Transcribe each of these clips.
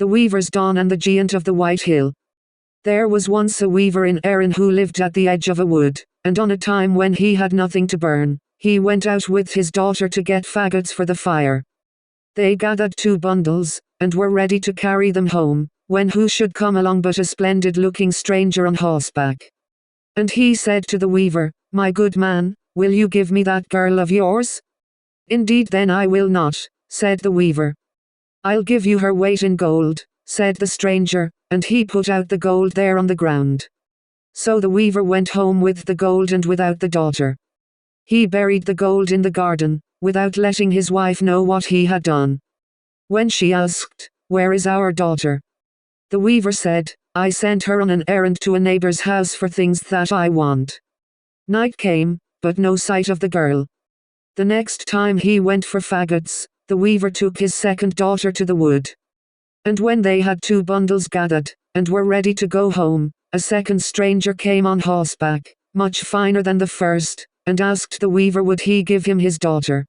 The Weaver's Dawn and the Giant of the White Hill. There was once a weaver in Érenn who lived at the edge of a wood, and on a time when he had nothing to burn, he went out with his daughter to get faggots for the fire. They gathered 2 bundles, and were ready to carry them home, when who should come along but a splendid-looking stranger on horseback. And he said to the weaver, "My good man, will you give me that girl of yours?" "Indeed then I will not," said the weaver. "I'll give you her weight in gold," said the stranger, and he put out the gold there on the ground. So the weaver went home with the gold and without the daughter. He buried the gold in the garden, without letting his wife know what he had done. When she asked, "Where is our daughter?" the weaver said, "I sent her on an errand to a neighbor's house for things that I want." Night came, but no sight of the girl. The next time he went for faggots, the weaver took his second daughter to the wood. And when they had 2 bundles gathered, and were ready to go home, a second stranger came on horseback, much finer than the first, and asked the weaver would he give him his daughter.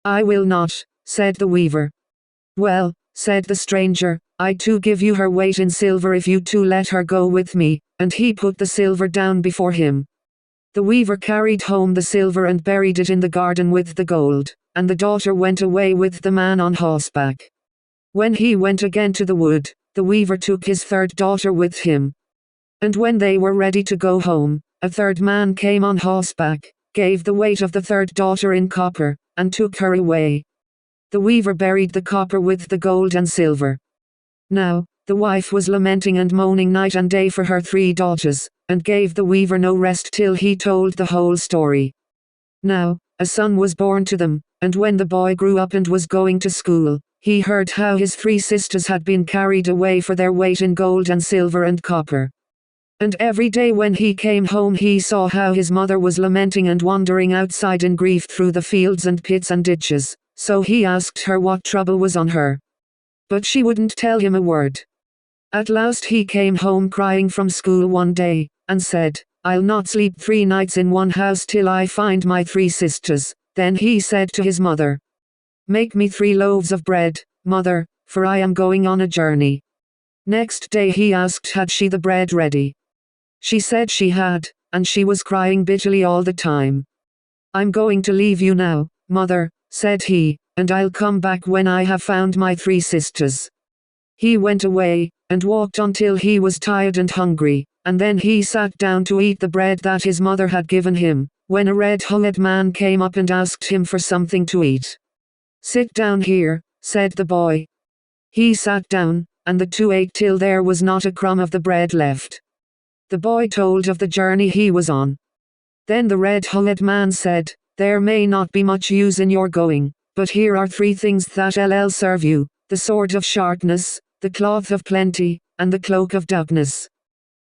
"I will not," said the weaver. "Well," said the stranger, "I too give you her weight in silver if you too let her go with me," and he put the silver down before him. The weaver carried home the silver and buried it in the garden with the gold, and the daughter went away with the man on horseback. When he went again to the wood, the weaver took his third daughter with him. And when they were ready to go home, a third man came on horseback, gave the weight of the third daughter in copper, and took her away. The weaver buried the copper with the gold and silver. Now, the wife was lamenting and moaning night and day for her 3 daughters, and gave the weaver no rest till he told the whole story. Now, a son was born to them, and when the boy grew up and was going to school, he heard how his 3 sisters had been carried away for their weight in gold and silver and copper. And every day when he came home he saw how his mother was lamenting and wandering outside in grief through the fields and pits and ditches, so he asked her what trouble was on her. But she wouldn't tell him a word. At last he came home crying from school one day, and said, "I'll not sleep 3 nights in one house till I find my 3 sisters." Then he said to his mother, "Make me 3 loaves of bread, mother, for I am going on a journey." Next day he asked had she the bread ready. She said she had, and she was crying bitterly all the time. "I'm going to leave you now, mother," said he, "and I'll come back when I have found my 3 sisters." He went away, and walked until he was tired and hungry, and then he sat down to eat the bread that his mother had given him, when a red-hulled man came up and asked him for something to eat. "Sit down here," said the boy. He sat down, and the 2 ate till there was not a crumb of the bread left. The boy told of the journey he was on. Then the red-hulled man said, "There may not be much use in your going, but here are 3 things that'll serve you: the sword of sharpness, the cloth of plenty, and the cloak of darkness.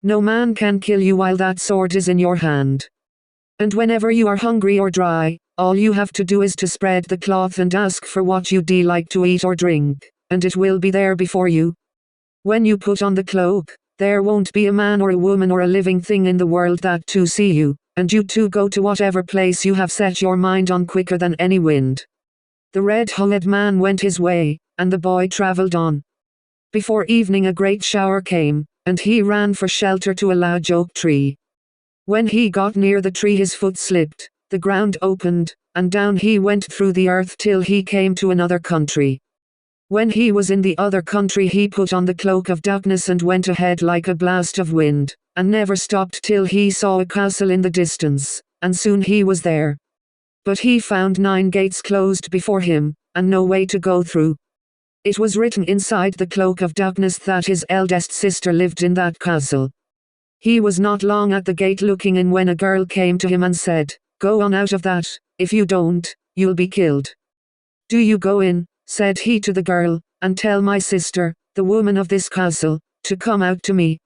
No man can kill you while that sword is in your hand. And whenever you are hungry or dry, all you have to do is to spread the cloth and ask for what you'd like to eat or drink, and it will be there before you. When you put on the cloak, there won't be a man or a woman or a living thing in the world that to see you, and you too go to whatever place you have set your mind on quicker than any wind." The red-hulled man went his way, and the boy travelled on. Before evening a great shower came, and he ran for shelter to a large oak tree. When he got near the tree his foot slipped, the ground opened, and down he went through the earth till he came to another country. When he was in the other country he put on the cloak of darkness and went ahead like a blast of wind, and never stopped till he saw a castle in the distance, and soon he was there. But he found 9 gates closed before him, and no way to go through. It was written inside the cloak of darkness that his eldest sister lived in that castle. He was not long at the gate looking in when a girl came to him and said, "Go on out of that, if you don't, you'll be killed." "Do you go in," said he to the girl, "and tell my sister, the woman of this castle, to come out to me."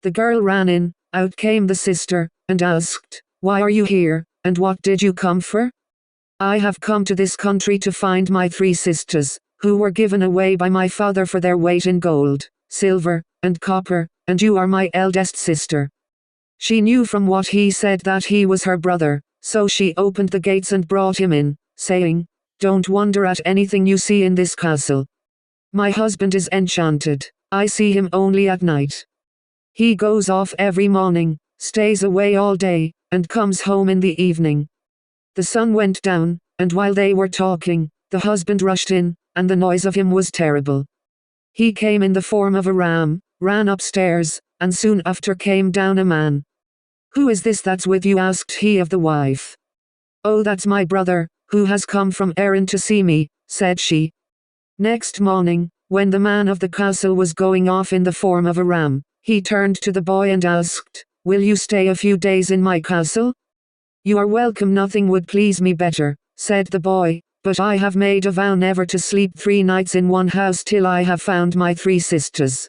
The girl ran in, out came the sister, and asked, "Why are you here, and what did you come for?" "I have come to this country to find my 3 sisters, who were given away by my father for their weight in gold, silver, and copper, and you are my eldest sister." She knew from what he said that he was her brother, so she opened the gates and brought him in, saying, "Don't wonder at anything you see in this castle. My husband is enchanted. I see him only at night. He goes off every morning, stays away all day, and comes home in the evening." The sun went down, and while they were talking, the husband rushed in, and the noise of him was terrible. He came in the form of a ram, ran upstairs, and soon after came down a man. "Who is this that's with you?" asked he of the wife. "Oh, that's my brother, who has come from Érenn to see me," said she. Next morning, when the man of the castle was going off in the form of a ram, he turned to the boy and asked, "Will you stay a few days in my castle?" "You are welcome, nothing would please me better," said the boy, "but I have made a vow never to sleep 3 nights in one house till I have found my 3 sisters."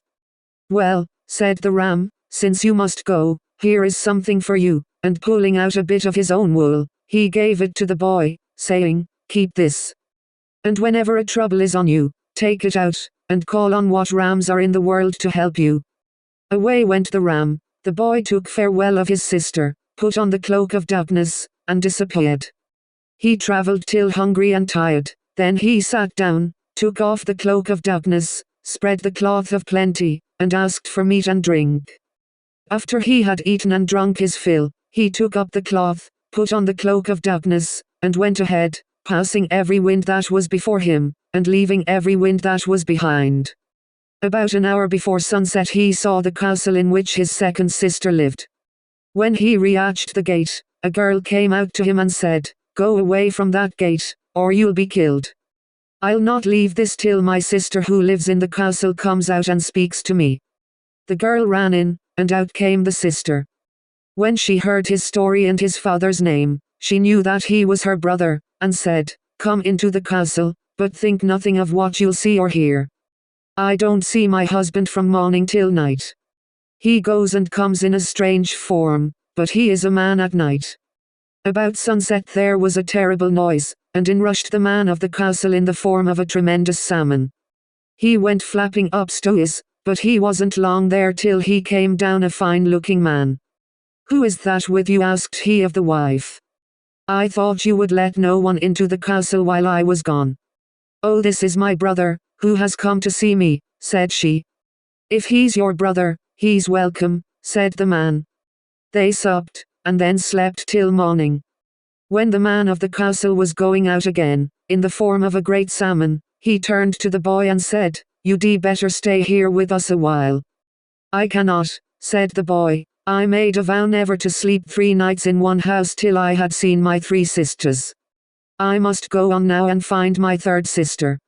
"Well," said the ram, "since you must go, here is something for you," and pulling out a bit of his own wool, he gave it to the boy, saying, "Keep this. And whenever a trouble is on you, take it out, and call on what rams are in the world to help you." Away went the ram. The boy took farewell of his sister, put on the cloak of darkness, and disappeared. He travelled till hungry and tired, then he sat down, took off the cloak of darkness, spread the cloth of plenty, and asked for meat and drink. After he had eaten and drunk his fill, he took up the cloth, put on the cloak of darkness, and went ahead, passing every wind that was before him, and leaving every wind that was behind. About an hour before sunset he saw the castle in which his second sister lived. When he reached the gate, a girl came out to him and said, "Go away from that gate, or you'll be killed. I'll not leave this till my sister who lives in the castle comes out and speaks to me." The girl ran in, and out came the sister. When she heard his story and his father's name, she knew that he was her brother, and said, "Come into the castle, but think nothing of what you'll see or hear. I don't see my husband from morning till night. He goes and comes in a strange form, but he is a man at night." About sunset there was a terrible noise, and in rushed the man of the castle in the form of a tremendous salmon. He went flapping upstairs, but he wasn't long there till he came down a fine-looking man. "Who is that with you?" asked he of the wife. "I thought you would let no one into the castle while I was gone." "Oh, this is my brother, who has come to see me," said she. "If he's your brother, he's welcome," said the man. They supped, and then slept till morning. When the man of the castle was going out again, in the form of a great salmon, he turned to the boy and said, "You'd better stay here with us a while." "I cannot," said the boy. "I made a vow never to sleep 3 nights in one house till I had seen my 3 sisters. I must go on now and find my 3rd sister."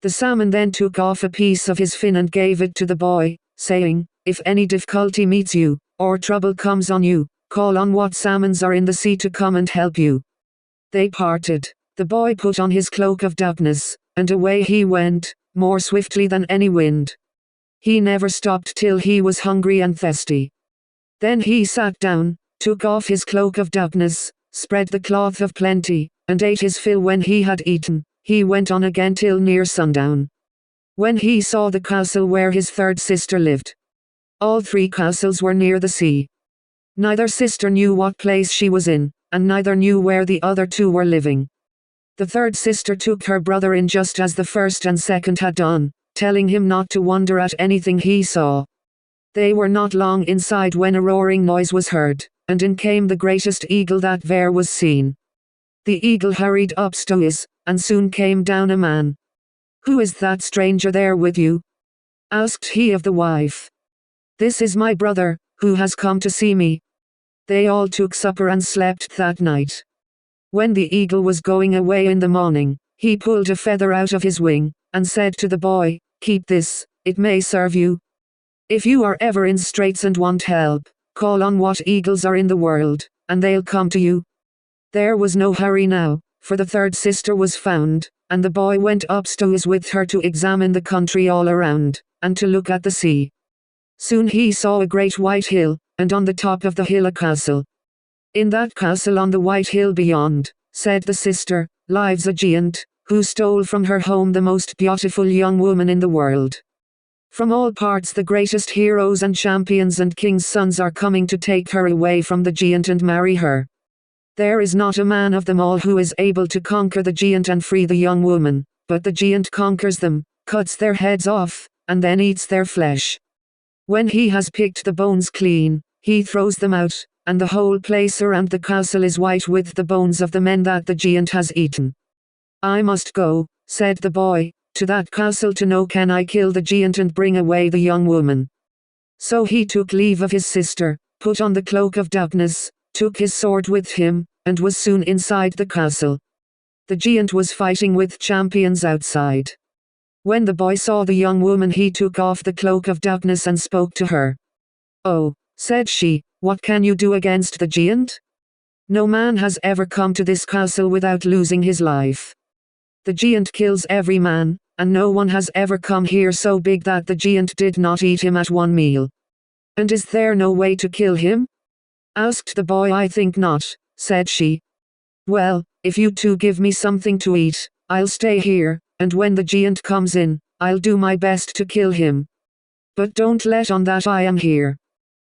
The salmon then took off a piece of his fin and gave it to the boy, saying, "If any difficulty meets you, or trouble comes on you, call on what salmons are in the sea to come and help you." They parted. The boy put on his cloak of darkness, and away he went, more swiftly than any wind. He never stopped till he was hungry and thirsty. Then he sat down, took off his cloak of darkness, spread the cloth of plenty, and ate his fill. When he had eaten, he went on again till near sundown. When he saw the castle where his 3rd sister lived. All 3 castles were near the sea. Neither sister knew what place she was in, and neither knew where the other 2 were living. The 3rd sister took her brother in just as the 1st and 2nd had done, telling him not to wonder at anything he saw. They were not long inside when a roaring noise was heard, and in came the greatest eagle that there was seen. The eagle hurried upstairs, and soon came down a man. "Who is that stranger there with you?" asked he of the wife. "This is my brother, who has come to see me." They all took supper and slept that night. When the eagle was going away in the morning, he pulled a feather out of his wing, and said to the boy, "Keep this, it may serve you. If you are ever in straits and want help, call on what eagles are in the world, and they'll come to you." There was no hurry now, for the 3rd sister was found, and the boy went upstairs with her to examine the country all around, and to look at the sea. Soon he saw a great white hill, and on the top of the hill a castle. "In that castle on the white hill beyond," said the sister, "lives a giant, who stole from her home the most beautiful young woman in the world. From all parts the greatest heroes and champions and kings' sons are coming to take her away from the giant and marry her. There is not a man of them all who is able to conquer the giant and free the young woman, but the giant conquers them, cuts their heads off, and then eats their flesh. When he has picked the bones clean, he throws them out, and the whole place around the castle is white with the bones of the men that the giant has eaten. I must go, said the boy, to that castle to know can I kill the giant and bring away the young woman. So he took leave of his sister, put on the cloak of darkness, took his sword with him, and was soon inside the castle. The giant was fighting with champions outside. When the boy saw the young woman he took off the cloak of darkness and spoke to her. "Oh," said she, "what can you do against the giant? No man has ever come to this castle without losing his life. The giant kills every man, and no one has ever come here so big that the giant did not eat him at one meal. And is there no way to kill him?" Asked the boy. "I think not," said she. "Well, if you two give me something to eat, I'll stay here, and when the giant comes in, I'll do my best to kill him. But don't let on that I am here."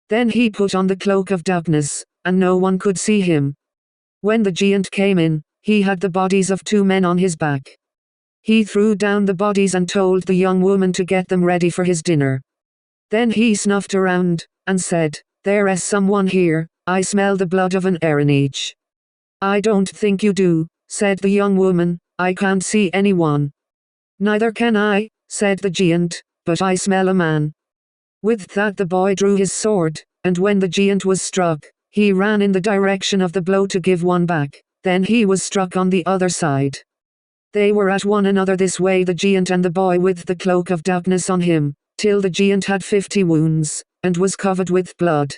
Then he put on the cloak of darkness, and no one could see him. When the giant came in, he had the bodies of 2 men on his back. He threw down the bodies and told the young woman to get them ready for his dinner. Then he snuffed around, and said, "There is someone here, I smell the blood of an Érenn each." "I don't think you do," said the young woman, "I can't see anyone." "Neither can I," said the giant, "but I smell a man." With that the boy drew his sword, and when the giant was struck, he ran in the direction of the blow to give one back, then he was struck on the other side. They were at one another this way, the giant and the boy with the cloak of darkness on him, till the giant had 50 wounds, and was covered with blood.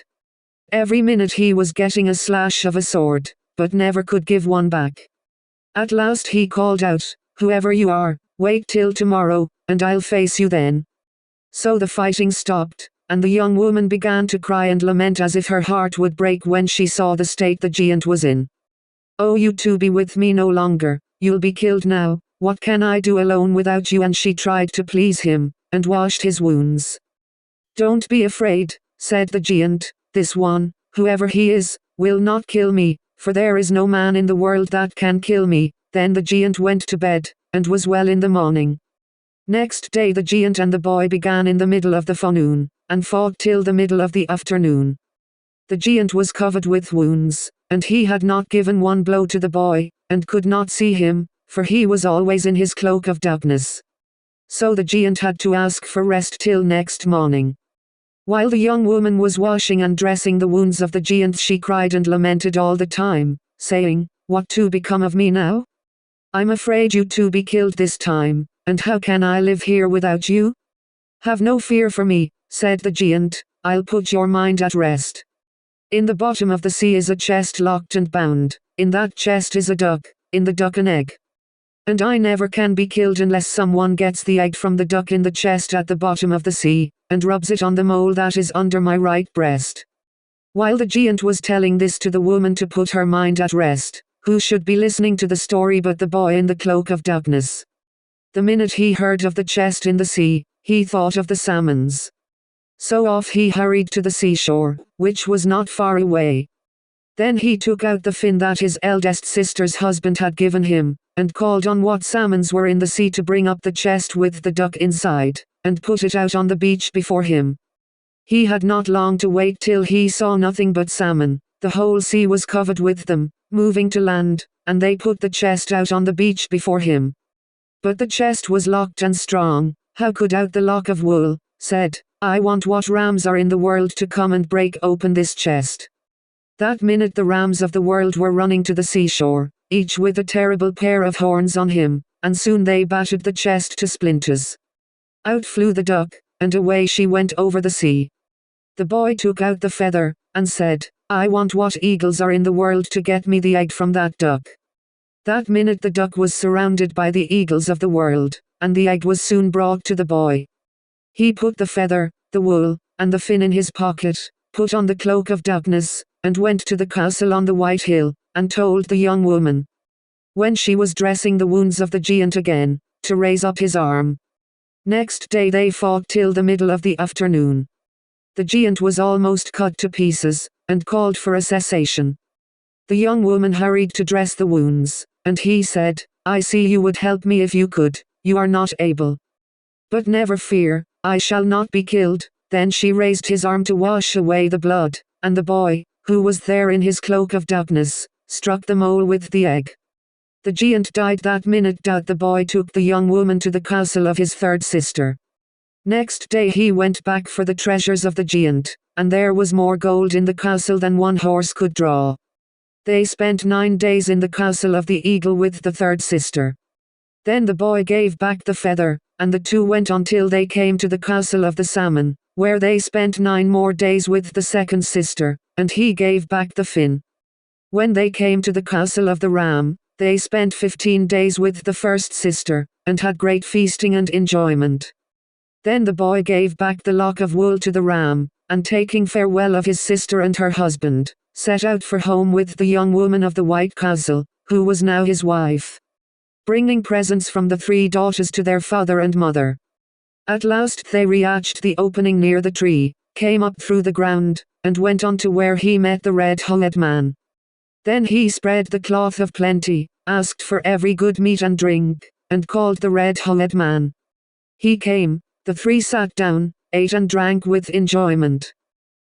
Every minute he was getting a slash of a sword, but never could give one back. At last he called out, "Whoever you are, wait till tomorrow, and I'll face you then." So the fighting stopped, and the young woman began to cry and lament as if her heart would break when she saw the state the giant was in. "Oh, you two be with me no longer, you'll be killed now, what can I do alone without you?" And she tried to please him, and washed his wounds. "Don't be afraid," said the giant, "this one, whoever he is, will not kill me, for there is no man in the world that can kill me." Then the giant went to bed, and was well in the morning. Next day the giant and the boy began in the middle of the forenoon, and fought till the middle of the afternoon. The giant was covered with wounds, and he had not given one blow to the boy, and could not see him, for he was always in his cloak of darkness. So the giant had to ask for rest till next morning. While the young woman was washing and dressing the wounds of the giant, she cried and lamented all the time, saying, "What to become of me now? I'm afraid you two be killed this time, and how can I live here without you?" "Have no fear for me," said the giant, "I'll put your mind at rest. In the bottom of the sea is a chest locked and bound, in that chest is a duck, in the duck an egg. And I never can be killed unless someone gets the egg from the duck in the chest at the bottom of the sea, and rubs it on the mole that is under my right breast." While the giant was telling this to the woman to put her mind at rest, who should be listening to the story but the boy in the cloak of darkness? The minute he heard of the chest in the sea, he thought of the salmons. So off he hurried to the seashore, which was not far away. Then he took out the fin that his eldest sister's husband had given him, and called on what salmons were in the sea to bring up the chest with the duck inside, and put it out on the beach before him. He had not long to wait till he saw nothing but salmon. The whole sea was covered with them, moving to land, and they put the chest out on the beach before him. But the chest was locked and strong. "How could out the lock of wool?" said, "I want what rams are in the world to come and break open this chest." That minute the rams of the world were running to the seashore, each with a terrible pair of horns on him, and soon they battered the chest to splinters. Out flew the duck, and away she went over the sea. The boy took out the feather, and said, "I want what eagles are in the world to get me the egg from that duck." That minute the duck was surrounded by the eagles of the world, and the egg was soon brought to the boy. He put the feather, the wool, and the fin in his pocket, put on the cloak of darkness, and went to the castle on the White Hill, and told the young woman. When she was dressing the wounds of the giant again, to raise up his arm. Next day they fought till the middle of the afternoon. The giant was almost cut to pieces, and called for a cessation. The young woman hurried to dress the wounds, and he said, "I see you would help me if you could, you are not able." But never fear, I shall not be killed." Then she raised his arm to wash away the blood, and the boy, who was there in his cloak of darkness, struck the mole with the egg. The giant died that minute. The boy took the young woman to the castle of his third sister. Next day he went back for the treasures of the giant, and there was more gold in the castle than one horse could draw. They spent 9 days in the castle of the eagle with the third sister. Then the boy gave back the feather, and the two went on till they came to the castle of the salmon, where they spent 9 more days with the second sister, and he gave back the fin. When they came to the castle of the ram, they spent 15 days with the first sister, and had great feasting and enjoyment. Then the boy gave back the lock of wool to the ram, and taking farewell of his sister and her husband, set out for home with the young woman of the white castle, who was now his wife, bringing presents from the 3 daughters to their father and mother. At last they reached the opening near the tree, came up through the ground, and went on to where he met the red-hulled man. Then he spread the cloth of plenty, asked for every good meat and drink, and called the red-hulled man. He came, the 3 sat down, ate and drank with enjoyment.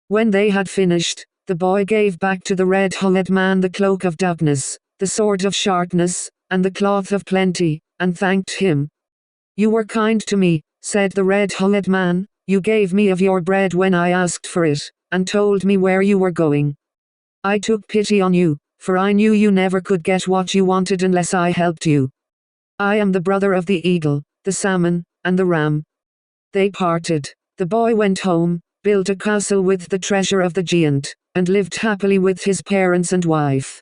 When they had finished, the boy gave back to the red-hulled man the cloak of darkness, the sword of sharpness, and the cloth of plenty, and thanked him. "You were kind to me," said the red-hulled man, "you gave me of your bread when I asked for it, and told me where you were going. I took pity on you, for I knew you never could get what you wanted unless I helped you. I am the brother of the eagle, the salmon, and the ram." They parted. The boy went home, built a castle with the treasure of the giant, and lived happily with his parents and wife.